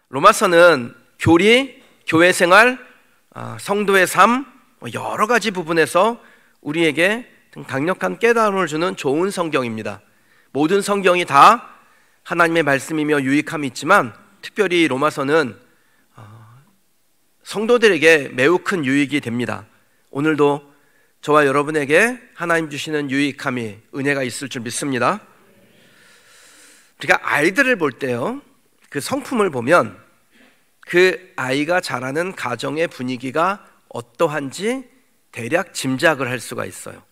로마서는 교리, 교회 생활, 성도의 삶, 여러 가지 부분에서 우리에게 강력한 깨달음을 주는 좋은 성경입니다. 모든 성경이 다 하나님의 말씀이며 유익함이 있지만 특별히 로마서는 성도들에게 매우 큰 유익이 됩니다. 오늘도 저와 여러분에게 하나님 주시는 유익함이, 은혜가 있을 줄 믿습니다. 우리가 아이들을 볼 때요, 그 성품을 보면 그 아이가 자라는 가정의 분위기가 어떠한지 대략 짐작을 할 수가 있어요.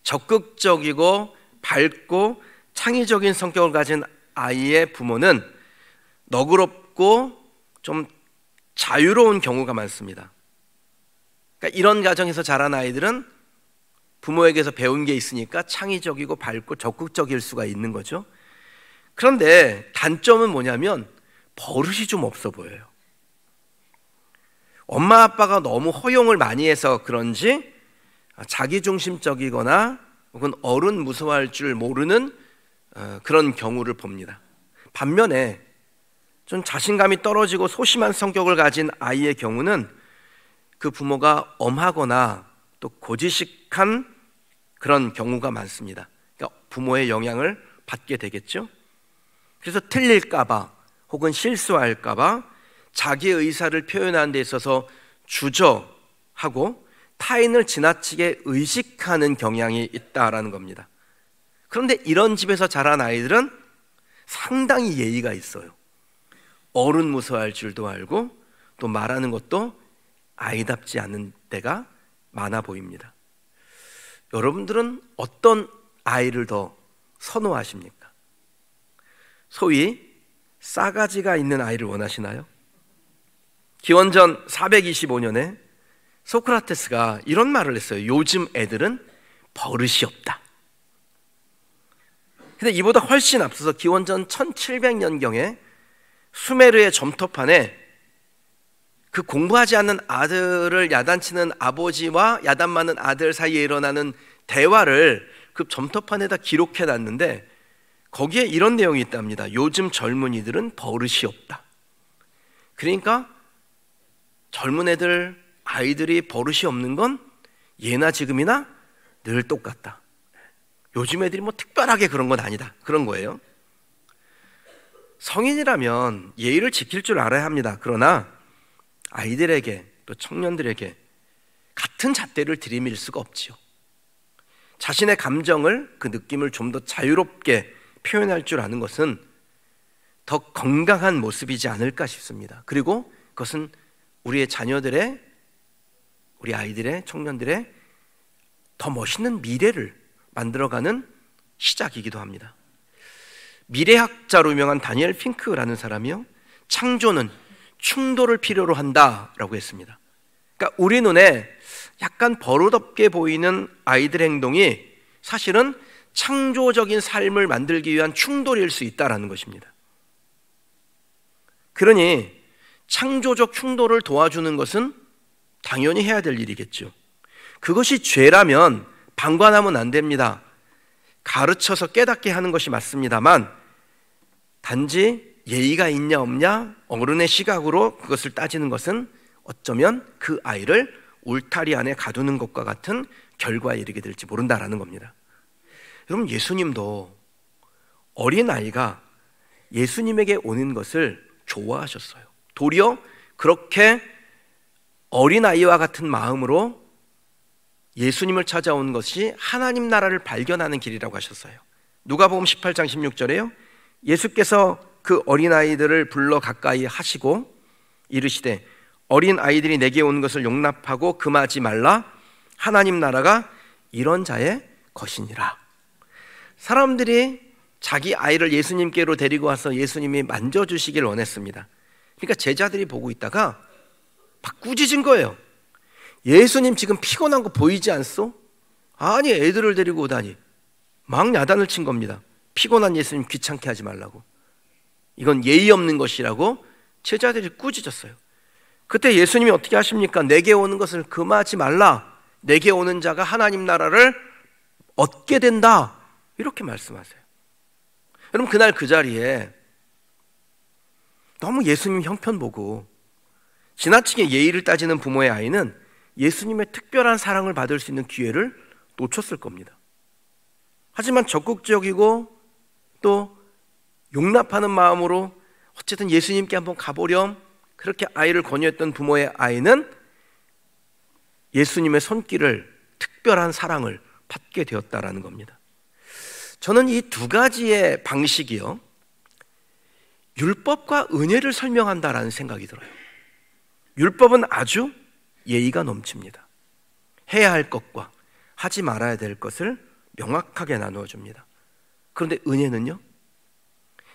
적극적이고 밝고 창의적인 성격을 가진 아이의 부모는 너그럽고 좀 자유로운 경우가 많습니다. 그러니까 이런 가정에서 자란 아이들은 부모에게서 배운 게 있으니까 창의적이고 밝고 적극적일 수가 있는 거죠. 그런데 단점은 뭐냐면 버릇이 좀 없어 보여요. 엄마 아빠가 너무 허용을 많이 해서 그런지 자기중심적이거나 혹은 어른 무서워할 줄 모르는 그런 경우를 봅니다. 반면에 좀 자신감이 떨어지고 소심한 성격을 가진 아이의 경우는 그 부모가 엄하거나 또 고지식한 그런 경우가 많습니다. 그러니까 부모의 영향을 받게 되겠죠. 그래서 틀릴까봐 혹은 실수할까봐 자기 의사를 표현하는 데 있어서 주저하고 타인을 지나치게 의식하는 경향이 있다라는 겁니다. 그런데 이런 집에서 자란 아이들은 상당히 예의가 있어요. 어른 무서워할 줄도 알고 또 말하는 것도 아이답지 않은 때가 많아 보입니다. 여러분들은 어떤 아이를 더 선호하십니까? 소위 싸가지가 있는 아이를 원하시나요? 기원전 425년에 소크라테스가 이런 말을 했어요. 요즘 애들은 버릇이 없다. 근데 이보다 훨씬 앞서서 기원전 1700년경에 수메르의 점토판에 그 공부하지 않는 아들을 야단치는 아버지와 야단 맞는 아들 사이에 일어나는 대화를 그 점토판에다 기록해 놨는데 거기에 이런 내용이 있답니다. 요즘 젊은이들은 버릇이 없다. 그러니까 젊은 애들, 아이들이 버릇이 없는 건 예나 지금이나 늘 똑같다. 요즘 애들이 뭐 특별하게 그런 건 아니다, 그런 거예요. 성인이라면 예의를 지킬 줄 알아야 합니다. 그러나 아이들에게 또 청년들에게 같은 잣대를 들이밀 수가 없지요. 자신의 감정을, 그 느낌을 좀 더 자유롭게 표현할 줄 아는 것은 더 건강한 모습이지 않을까 싶습니다. 그리고 그것은 우리의 자녀들의, 우리 아이들의, 청년들의 더 멋있는 미래를 만들어가는 시작이기도 합니다. 미래학자로 유명한 다니엘 핑크라는 사람이요, 창조는 충돌을 필요로 한다라고 했습니다. 그러니까 우리 눈에 약간 버릇없게 보이는 아이들의 행동이 사실은 창조적인 삶을 만들기 위한 충돌일 수 있다는 것입니다. 그러니 창조적 충돌을 도와주는 것은 당연히 해야 될 일이겠죠. 그것이 죄라면 방관하면 안 됩니다. 가르쳐서 깨닫게 하는 것이 맞습니다만 단지 예의가 있냐 없냐 어른의 시각으로 그것을 따지는 것은 어쩌면 그 아이를 울타리 안에 가두는 것과 같은 결과에 이르게 될지 모른다라는 겁니다. 여러분, 예수님도 어린아이가 예수님에게 오는 것을 좋아하셨어요. 도리어 그렇게 어린아이와 같은 마음으로 예수님을 찾아온 것이 하나님 나라를 발견하는 길이라고 하셨어요. 누가복음 18장 16절에요, 예수께서 그 어린아이들을 불러 가까이 하시고 이르시되 어린아이들이 내게 온 것을 용납하고 금하지 말라. 하나님 나라가 이런 자의 것이니라. 사람들이 자기 아이를 예수님께로 데리고 와서 예수님이 만져주시길 원했습니다. 그러니까 제자들이 보고 있다가 막 꾸짖은 거예요. 예수님 지금 피곤한 거 보이지 않소? 아니, 애들을 데리고 오다니. 막 야단을 친 겁니다. 피곤한 예수님 귀찮게 하지 말라고. 이건 예의 없는 것이라고 제자들이 꾸짖었어요. 그때 예수님이 어떻게 하십니까? 내게 오는 것을 금하지 말라. 내게 오는 자가 하나님 나라를 얻게 된다, 이렇게 말씀하세요. 여러분, 그날 그 자리에 너무 예수님 형편 보고 지나치게 예의를 따지는 부모의 아이는 예수님의 특별한 사랑을 받을 수 있는 기회를 놓쳤을 겁니다. 하지만 적극적이고 또 용납하는 마음으로 어쨌든 예수님께 한번 가보렴 그렇게 아이를 권유했던 부모의 아이는 예수님의 손길을, 특별한 사랑을 받게 되었다라는 겁니다. 저는 이 두 가지의 방식이요, 율법과 은혜를 설명한다라는 생각이 들어요. 율법은 아주 예의가 넘칩니다. 해야 할 것과 하지 말아야 될 것을 명확하게 나누어 줍니다. 그런데 은혜는요,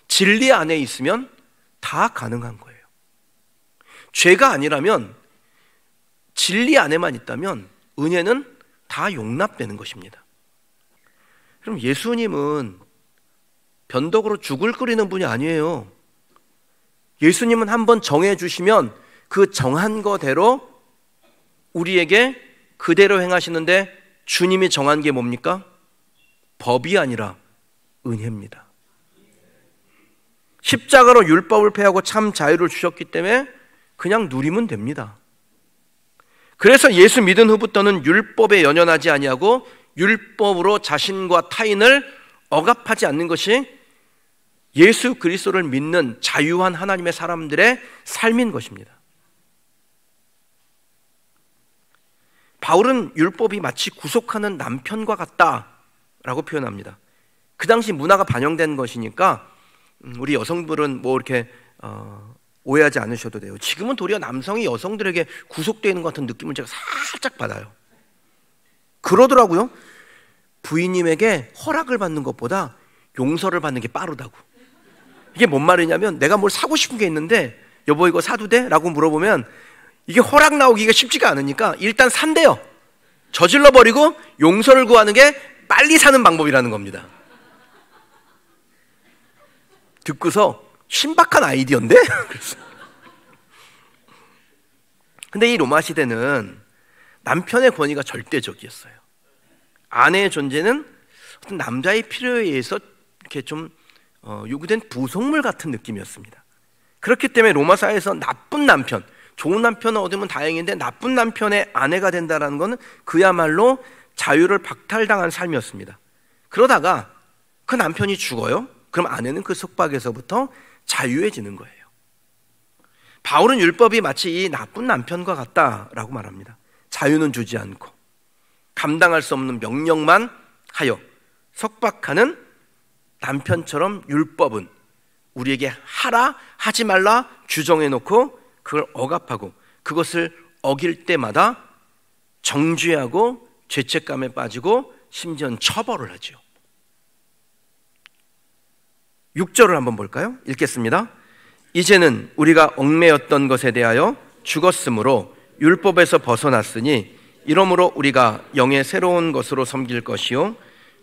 진리 안에 있으면 다 가능한 거예요. 죄가 아니라면, 진리 안에만 있다면 은혜는 다 용납되는 것입니다. 그럼 예수님은 변덕으로 죽을 끓이는 분이 아니에요. 예수님은 한번 정해주시면 그 정한 거대로 우리에게 그대로 행하시는데, 주님이 정한 게 뭡니까? 법이 아니라 은혜입니다. 십자가로 율법을 폐하고 참 자유를 주셨기 때문에 그냥 누리면 됩니다. 그래서 예수 믿은 후부터는 율법에 연연하지 아니하고 율법으로 자신과 타인을 억압하지 않는 것이 예수 그리스도를 믿는 자유한 하나님의 사람들의 삶인 것입니다. 바울은 율법이 마치 구속하는 남편과 같다라고 표현합니다. 그 당시 문화가 반영된 것이니까 우리 여성들은 뭐 이렇게 오해하지 않으셔도 돼요. 지금은 도리어 남성이 여성들에게 구속되어 있는 것 같은 느낌을 제가 살짝 받아요. 그러더라고요. 부인님에게 허락을 받는 것보다 용서를 받는 게 빠르다고. 이게 뭔 말이냐면, 내가 뭘 사고 싶은 게 있는데 여보 이거 사도 돼? 라고 물어보면 이게 허락 나오기가 쉽지가 않으니까 일단 산대요. 저질러 버리고 용서를 구하는 게 빨리 사는 방법이라는 겁니다. 듣고서 신박한 아이디어인데? 근데 이 로마 시대는 남편의 권위가 절대적이었어요. 아내의 존재는 어떤 남자의 필요에 의해서 이렇게 좀 요구된 부속물 같은 느낌이었습니다. 그렇기 때문에 로마 사회에서 나쁜 남편, 좋은 남편을 얻으면 다행인데 나쁜 남편의 아내가 된다는 것은 그야말로 자유를 박탈당한 삶이었습니다. 그러다가 그 남편이 죽어요. 그럼 아내는 그 속박에서부터 자유해지는 거예요. 바울은 율법이 마치 이 나쁜 남편과 같다라고 말합니다. 자유는 주지 않고 감당할 수 없는 명령만 하여 속박하는 남편처럼 율법은 우리에게 하라 하지 말라 규정해놓고 그걸 억압하고 그것을 어길 때마다 정죄하고 죄책감에 빠지고 심지어는 처벌을 하죠. 6절을 한번 볼까요? 읽겠습니다. 이제는 우리가 얽매였던 것에 대하여 죽었으므로 율법에서 벗어났으니 이러므로 우리가 영의 새로운 것으로 섬길 것이요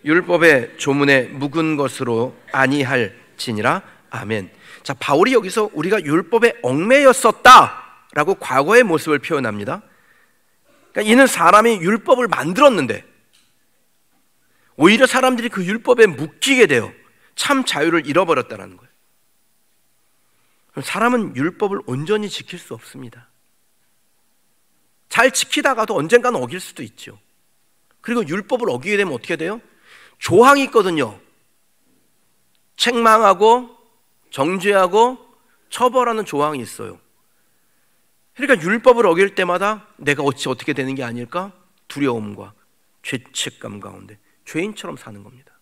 율법의 조문에 묵은 것으로 아니할지니라. 아멘. 자, 바울이 여기서 우리가 율법에 얽매였었다라고 과거의 모습을 표현합니다. 그러니까 이는 사람이 율법을 만들었는데 오히려 사람들이 그 율법에 묶이게 되어 참 자유를 잃어버렸다는 거예요. 사람은 율법을 온전히 지킬 수 없습니다. 잘 지키다가도 언젠가는 어길 수도 있죠. 그리고 율법을 어기게 되면 어떻게 돼요? 조항이 있거든요. 책망하고 정죄하고 처벌하는 조항이 있어요. 그러니까 율법을 어길 때마다 내가 어떻게 되는 게 아닐까? 두려움과 죄책감 가운데 죄인처럼 사는 겁니다.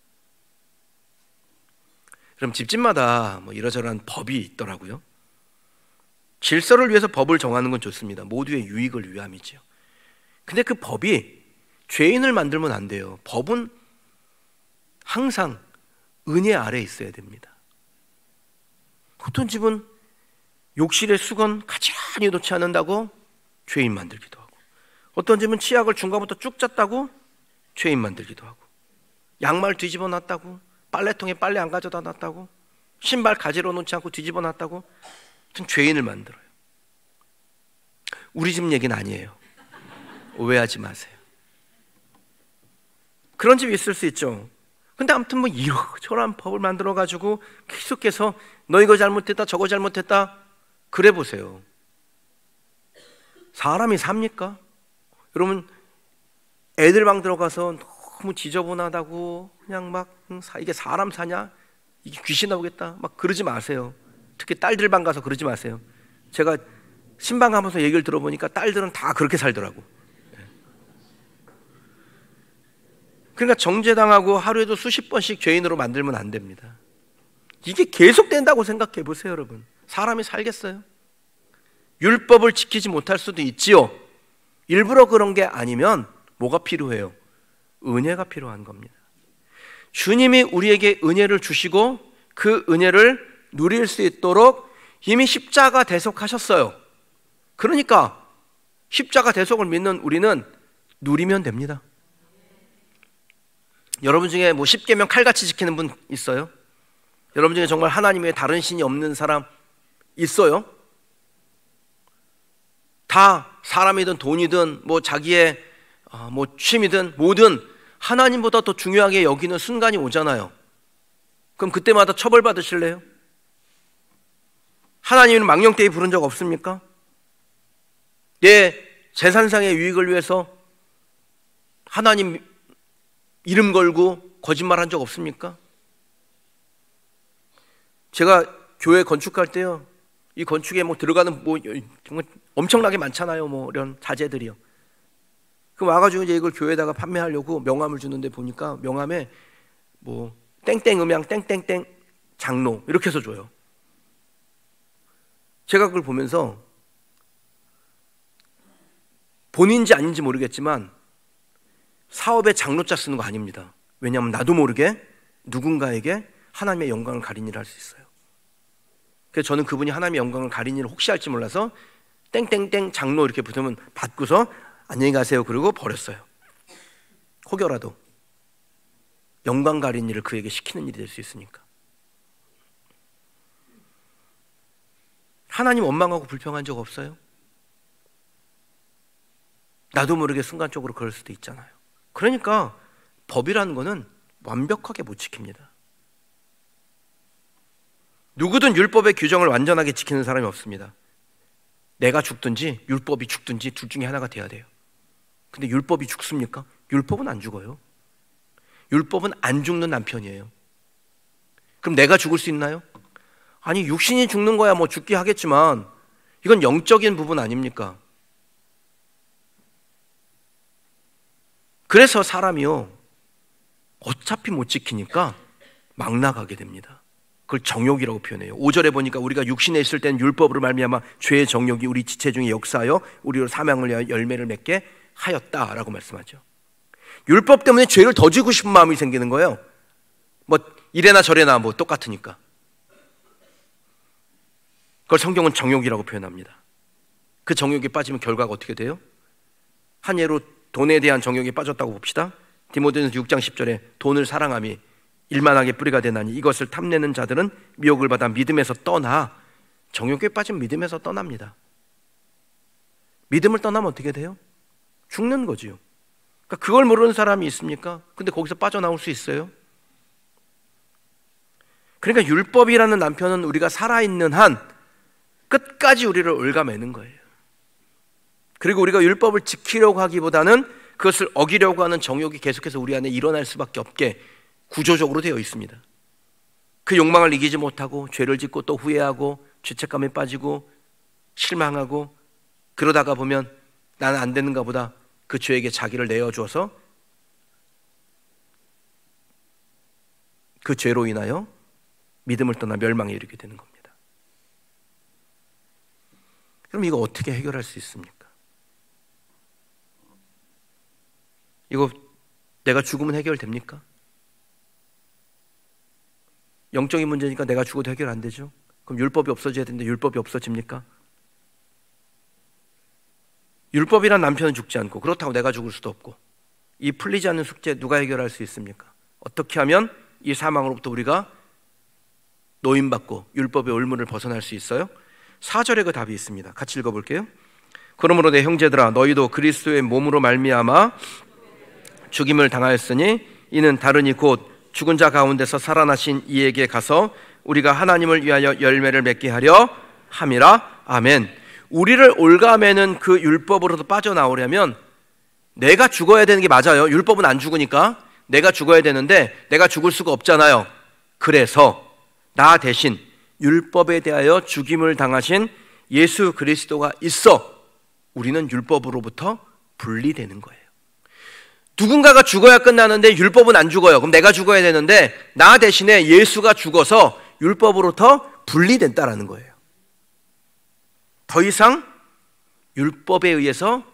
그럼 집집마다 뭐 이러저러한 법이 있더라고요. 질서를 위해서 법을 정하는 건 좋습니다. 모두의 유익을 위함이죠. 근데 그 법이 죄인을 만들면 안 돼요. 법은 항상 은혜 아래 있어야 됩니다. 어떤 집은 욕실에 수건 가지런히 놓지 않는다고 죄인 만들기도 하고, 어떤 집은 치약을 중간부터 쭉 짰다고 죄인 만들기도 하고, 양말 뒤집어 놨다고, 빨래통에 빨래 안 가져다 놨다고, 신발 가지러 놓지 않고 뒤집어 놨다고, 하여튼 죄인을 만들어요. 우리 집 얘기는 아니에요. 오해하지 마세요. 그런 집이 있을 수 있죠. 근데 아무튼 뭐 이러저러한 법을 만들어가지고 계속해서 너 이거 잘못했다 저거 잘못했다 그래 보세요. 사람이 삽니까? 여러분, 애들 방 들어가서 너무 지저분하다고 그냥 막 이게 사람 사냐? 이게 귀신 나오겠다? 막 그러지 마세요. 특히 딸들 방 가서 그러지 마세요. 제가 신방 가면서 얘기를 들어보니까 딸들은 다 그렇게 살더라고. 그러니까 정죄당하고 하루에도 수십 번씩 죄인으로 만들면 안 됩니다. 이게 계속 된다고 생각해 보세요, 여러분. 사람이 살겠어요? 율법을 지키지 못할 수도 있지요. 일부러 그런 게 아니면 뭐가 필요해요? 은혜가 필요한 겁니다. 주님이 우리에게 은혜를 주시고 그 은혜를 누릴 수 있도록 이미 십자가 대속하셨어요. 그러니까 십자가 대속을 믿는 우리는 누리면 됩니다. 여러분 중에 뭐 십계명 칼같이 지키는 분 있어요? 여러분 중에 정말 하나님 외에 다른 신이 없는 사람 있어요? 다 사람이든 돈이든 뭐 자기의 뭐 취미든 뭐든 하나님보다 더 중요하게 여기는 순간이 오잖아요. 그럼 그때마다 처벌받으실래요? 하나님은 망령되이 부른 적 없습니까? 내 재산상의 유익을 위해서 하나님 이름 걸고 거짓말한 적 없습니까? 제가 교회 건축할 때요, 이 건축에 뭐 들어가는 뭐 정말 엄청나게 많잖아요. 뭐 이런 자재들이요. 그럼 와가지고 이제 이걸 교회에다가 판매하려고 명함을 주는데 보니까 명함에 뭐 땡땡 음양 땡땡땡 장로 이렇게 해서 줘요. 제가 그걸 보면서 본인인지 아닌지 모르겠지만 사업에 장로자 쓰는 거 아닙니다. 왜냐하면 나도 모르게 누군가에게 하나님의 영광을 가린 일을 할 수 있어요. 그래서 저는 그분이 하나님의 영광을 가린 일을 혹시 할지 몰라서 땡땡땡 장로 이렇게 붙으면 받고서 안녕히 가세요 그러고 버렸어요. 혹여라도 영광 가린 일을 그에게 시키는 일이 될 수 있으니까. 하나님 원망하고 불평한 적 없어요? 나도 모르게 순간적으로 그럴 수도 있잖아요. 그러니까 법이라는 거는 완벽하게 못 지킵니다. 누구든 율법의 규정을 완전하게 지키는 사람이 없습니다. 내가 죽든지 율법이 죽든지 둘 중에 하나가 돼야 돼요. 근데 율법이 죽습니까? 율법은 안 죽어요. 율법은 안 죽는 남편이에요. 그럼 내가 죽을 수 있나요? 아니, 육신이 죽는 거야 뭐 죽게 하겠지만 이건 영적인 부분 아닙니까? 그래서 사람이요, 어차피 못 지키니까 막 나가게 됩니다. 그걸 정욕이라고 표현해요. 5절에 보니까 우리가 육신에 있을 때는 율법으로 말미암아 죄의 정욕이 우리 지체 중에 역사하여 우리로 사망을 위하여 열매를 맺게 하였다라고 말씀하죠. 율법 때문에 죄를 더 지고 싶은 마음이 생기는 거예요. 뭐 이래나 저래나 뭐 똑같으니까. 그걸 성경은 정욕이라고 표현합니다. 그 정욕에 빠지면 결과가 어떻게 돼요? 한 예로 돈에 대한 정욕에 빠졌다고 봅시다. 디모데전서 6장 10절에 돈을 사랑함이 일만하게 뿌리가 되나니 이것을 탐내는 자들은 미혹을 받아 믿음에서 떠나. 정욕에 빠진 믿음에서 떠납니다. 믿음을 떠나면 어떻게 돼요? 죽는 거지요. 그러니까 그걸 모르는 사람이 있습니까? 근데 거기서 빠져나올 수 있어요? 그러니까 율법이라는 남편은 우리가 살아있는 한 끝까지 우리를 올가매는 거예요. 그리고 우리가 율법을 지키려고 하기보다는 그것을 어기려고 하는 정욕이 계속해서 우리 안에 일어날 수밖에 없게 구조적으로 되어 있습니다. 그 욕망을 이기지 못하고 죄를 짓고 또 후회하고 죄책감에 빠지고 실망하고 그러다가 보면 나는 안 되는가 보다 그 죄에게 자기를 내어주어서 그 죄로 인하여 믿음을 떠나 멸망에 이르게 되는 겁니다. 그럼 이거 어떻게 해결할 수 있습니까? 이거 내가 죽으면 해결됩니까? 영적인 문제니까 내가 죽어도 해결 안 되죠? 그럼 율법이 없어져야 되는데 율법이 없어집니까? 율법이란 남편은 죽지 않고 그렇다고 내가 죽을 수도 없고 이 풀리지 않는 숙제 누가 해결할 수 있습니까? 어떻게 하면 이 사망으로부터 우리가 노임받고 율법의 올무를 벗어날 수 있어요? 4절에 그 답이 있습니다. 같이 읽어볼게요. 그러므로 내 형제들아 너희도 그리스도의 몸으로 말미암아 죽임을 당하였으니 이는 다르니 곧 죽은 자 가운데서 살아나신 이에게 가서 우리가 하나님을 위하여 열매를 맺게 하려 함이라 아멘. 우리를 올가매는 그 율법으로도 빠져나오려면 내가 죽어야 되는 게 맞아요. 율법은 안 죽으니까 내가 죽어야 되는데 내가 죽을 수가 없잖아요. 그래서 나 대신 율법에 대하여 죽임을 당하신 예수 그리스도가 있어 우리는 율법으로부터 분리되는 거예요. 누군가가 죽어야 끝나는데 율법은 안 죽어요. 그럼 내가 죽어야 되는데 나 대신에 예수가 죽어서 율법으로부터 분리된다라는 거예요. 더 이상 율법에 의해서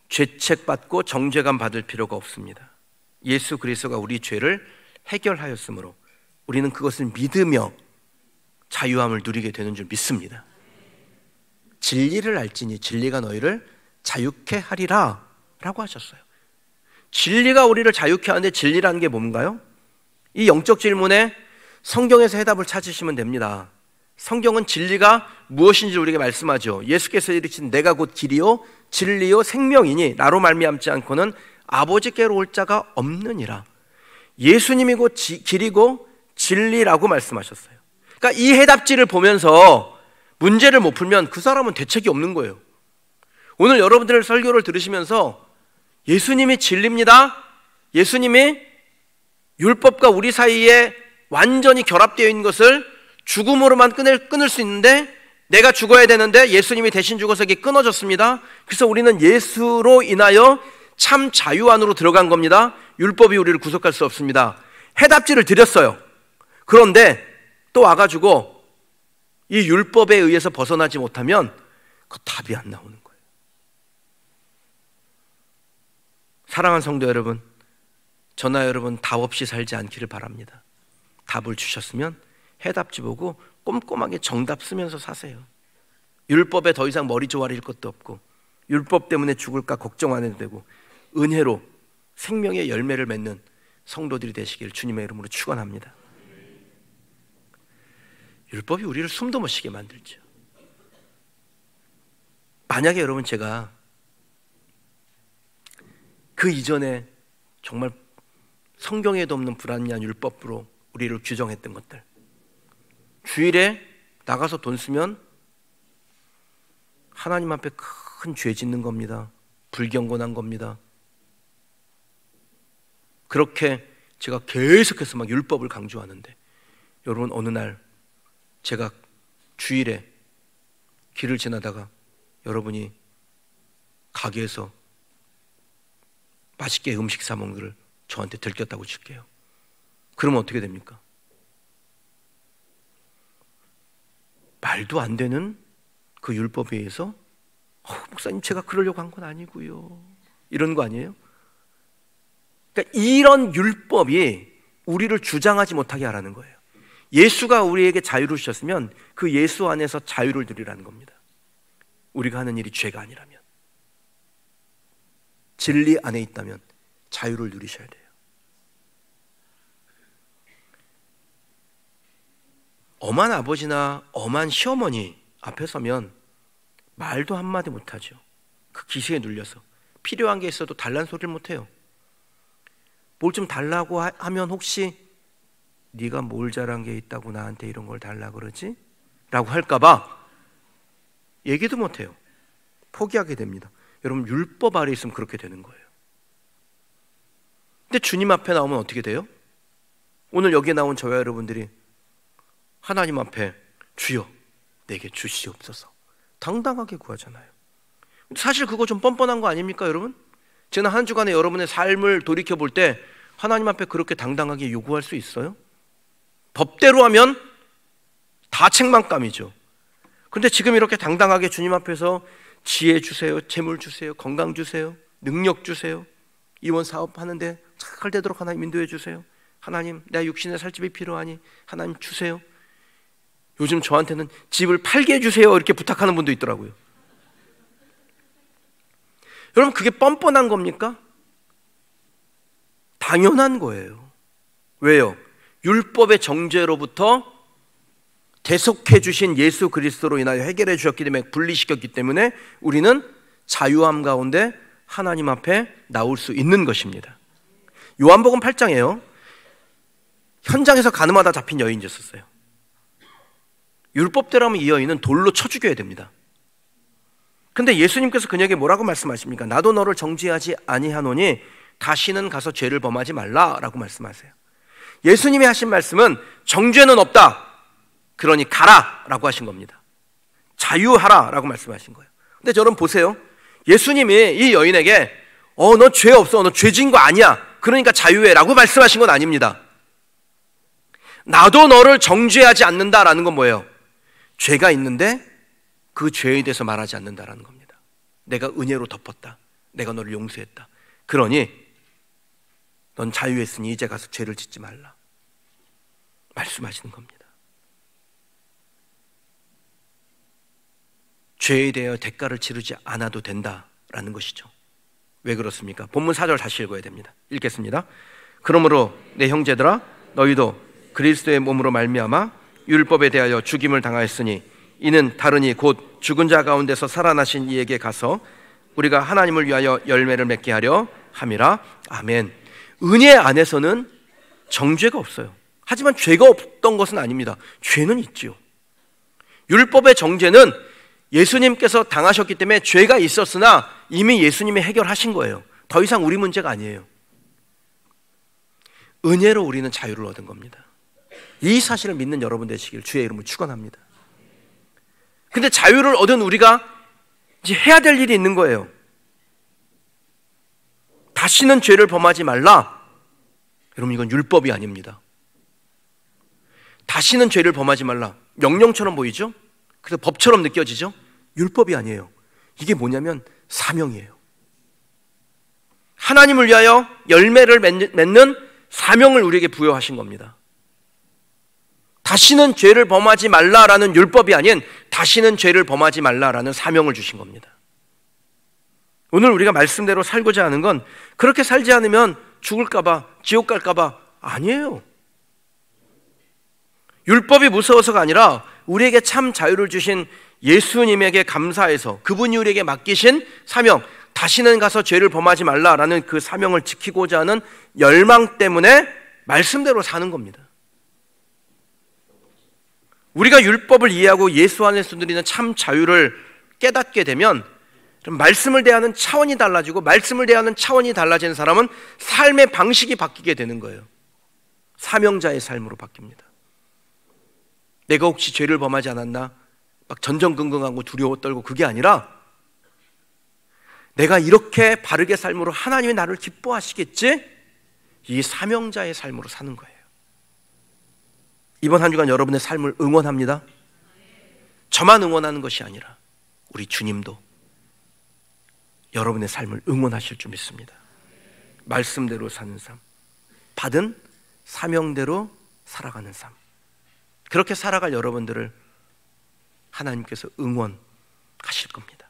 죄책받고 정죄감 받을 필요가 없습니다. 예수 그리스도가 우리 죄를 해결하였으므로 우리는 그것을 믿으며 자유함을 누리게 되는 줄 믿습니다. 진리를 알지니 진리가 너희를 자유케 하리라 라고 하셨어요. 진리가 우리를 자유케 하는데 진리라는 게 뭔가요? 이 영적 질문에 성경에서 해답을 찾으시면 됩니다. 성경은 진리가 무엇인지 우리에게 말씀하죠. 예수께서 이르신 내가 곧 길이요 진리요 생명이니 나로 말미암지 않고는 아버지께로 올 자가 없느니라. 예수님이 곧 길이고 진리라고 말씀하셨어요. 그러니까 이 해답지를 보면서 문제를 못 풀면 그 사람은 대책이 없는 거예요. 오늘 여러분들 설교를 들으시면서 예수님이 진리입니다. 예수님이 율법과 우리 사이에 완전히 결합되어 있는 것을 죽음으로만 끊을 수 있는데 내가 죽어야 되는데 예수님이 대신 죽어서 이게 끊어졌습니다. 그래서 우리는 예수로 인하여 참 자유 안으로 들어간 겁니다. 율법이 우리를 구속할 수 없습니다. 해답지를 드렸어요. 그런데 또 와가지고 이 율법에 의해서 벗어나지 못하면 그 답이 안 나오는 거예요. 사랑하는 성도 여러분, 저나 여러분 답 없이 살지 않기를 바랍니다. 답을 주셨으면 해답지 보고 꼼꼼하게 정답 쓰면서 사세요. 율법에 더 이상 머리 조아릴 것도 없고 율법 때문에 죽을까 걱정 안 해도 되고 은혜로 생명의 열매를 맺는 성도들이 되시길 주님의 이름으로 축원합니다. 율법이 우리를 숨도 못 쉬게 만들죠. 만약에 여러분 제가 그 이전에 정말 성경에도 없는 불합리한 율법으로 우리를 규정했던 것들, 주일에 나가서 돈 쓰면 하나님 앞에 큰 죄 짓는 겁니다. 불경건한 겁니다. 그렇게 제가 계속해서 막 율법을 강조하는데 여러분 어느 날 제가 주일에 길을 지나다가 여러분이 가게에서 맛있게 음식 사 먹는 걸 저한테 들켰다고 칠게요. 그러면 어떻게 됩니까? 말도 안 되는 그 율법에 의해서 목사님 제가 그러려고 한 건 아니고요 이런 거 아니에요? 그러니까 이런 율법이 우리를 주장하지 못하게 하라는 거예요. 예수가 우리에게 자유를 주셨으면 그 예수 안에서 자유를 누리라는 겁니다. 우리가 하는 일이 죄가 아니라면, 진리 안에 있다면 자유를 누리셔야 돼요. 엄한 아버지나 엄한 시어머니 앞에 서면 말도 한마디 못하죠. 그 기세에 눌려서 필요한 게 있어도 달라는 소리를 못해요. 뭘 좀 달라고 하면 혹시 네가 뭘 잘한 게 있다고 나한테 이런 걸 달라 그러지? 라고 할까봐 얘기도 못해요. 포기하게 됩니다. 여러분 율법 아래 있으면 그렇게 되는 거예요. 근데 주님 앞에 나오면 어떻게 돼요? 오늘 여기에 나온 저와 여러분들이 하나님 앞에 주여 내게 주시옵소서 당당하게 구하잖아요. 사실 그거 좀 뻔뻔한 거 아닙니까 여러분? 지난 한 주간에 여러분의 삶을 돌이켜볼 때 하나님 앞에 그렇게 당당하게 요구할 수 있어요? 법대로 하면 다 책망감이죠. 그런데 지금 이렇게 당당하게 주님 앞에서 지혜 주세요, 재물 주세요, 건강 주세요, 능력 주세요, 이원 사업 하는데 잘 되도록 하나님 인도해 주세요. 하나님 내 육신에 살 집이 필요하니 하나님 주세요. 요즘 저한테는 집을 팔게 해주세요 이렇게 부탁하는 분도 있더라고요. 여러분 그게 뻔뻔한 겁니까? 당연한 거예요. 왜요? 율법의 정죄로부터 대속해 주신 예수 그리스도로 인하여 해결해 주셨기 때문에, 분리시켰기 때문에 우리는 자유함 가운데 하나님 앞에 나올 수 있는 것입니다. 요한복음 8장에요 현장에서 가늠하다 잡힌 여인이 있었어요. 율법대로라면 이 여인은 돌로 쳐 죽여야 됩니다. 근데 예수님께서 그녀에게 뭐라고 말씀하십니까? 나도 너를 정죄하지 아니하노니 다시는 가서 죄를 범하지 말라라고 말씀하세요. 예수님이 하신 말씀은 정죄는 없다, 그러니 가라라고 하신 겁니다. 자유하라라고 말씀하신 거예요. 근데 여러분 보세요. 예수님이 이 여인에게 너 죄 없어, 너 죄 지은 거 아니야, 그러니까 자유해라고 말씀하신 건 아닙니다. 나도 너를 정죄하지 않는다라는 건 뭐예요? 죄가 있는데 그 죄에 대해서 말하지 않는다라는 겁니다. 내가 은혜로 덮었다, 내가 너를 용서했다, 그러니 넌 자유했으니 이제 가서 죄를 짓지 말라 말씀하시는 겁니다. 죄에 대하여 대가를 치르지 않아도 된다라는 것이죠. 왜 그렇습니까? 본문 4절 다시 읽어야 됩니다. 읽겠습니다. 그러므로 내 형제들아, 너희도 그리스도의 몸으로 말미암아 율법에 대하여 죽임을 당하였으니 이는 다르니 곧 죽은 자 가운데서 살아나신 이에게 가서 우리가 하나님을 위하여 열매를 맺게 하려 함이라. 아멘. 은혜 안에서는 정죄가 없어요. 하지만 죄가 없던 것은 아닙니다. 죄는 있지요. 율법의 정죄는 예수님께서 당하셨기 때문에 죄가 있었으나 이미 예수님이 해결하신 거예요. 더 이상 우리 문제가 아니에요. 은혜로 우리는 자유를 얻은 겁니다. 이 사실을 믿는 여러분 되시길 주의 이름으로 축원합니다. 근데 자유를 얻은 우리가 이제 해야 될 일이 있는 거예요. 다시는 죄를 범하지 말라. 여러분, 이건 율법이 아닙니다. 다시는 죄를 범하지 말라. 명령처럼 보이죠? 그래서 법처럼 느껴지죠? 율법이 아니에요. 이게 뭐냐면 사명이에요. 하나님을 위하여 열매를 맺는 사명을 우리에게 부여하신 겁니다. 다시는 죄를 범하지 말라라는 율법이 아닌 다시는 죄를 범하지 말라라는 사명을 주신 겁니다. 오늘 우리가 말씀대로 살고자 하는 건 그렇게 살지 않으면 죽을까봐, 지옥 갈까봐 아니에요. 율법이 무서워서가 아니라 우리에게 참 자유를 주신 예수님에게 감사해서 그분이 우리에게 맡기신 사명, 다시는 가서 죄를 범하지 말라라는 그 사명을 지키고자 하는 열망 때문에 말씀대로 사는 겁니다. 우리가 율법을 이해하고 예수 안에서 누리는 참 자유를 깨닫게 되면 말씀을 대하는 차원이 달라지고 말씀을 대하는 차원이 달라지는 사람은 삶의 방식이 바뀌게 되는 거예요. 사명자의 삶으로 바뀝니다. 내가 혹시 죄를 범하지 않았나? 막 전전긍긍하고 두려워 떨고 그게 아니라 내가 이렇게 바르게 삶으로 하나님이 나를 기뻐하시겠지? 이 사명자의 삶으로 사는 거예요. 이번 한 주간 여러분의 삶을 응원합니다. 저만 응원하는 것이 아니라 우리 주님도 여러분의 삶을 응원하실 줄 믿습니다. 말씀대로 사는 삶, 받은 사명대로 살아가는 삶, 그렇게 살아갈 여러분들을 하나님께서 응원하실 겁니다.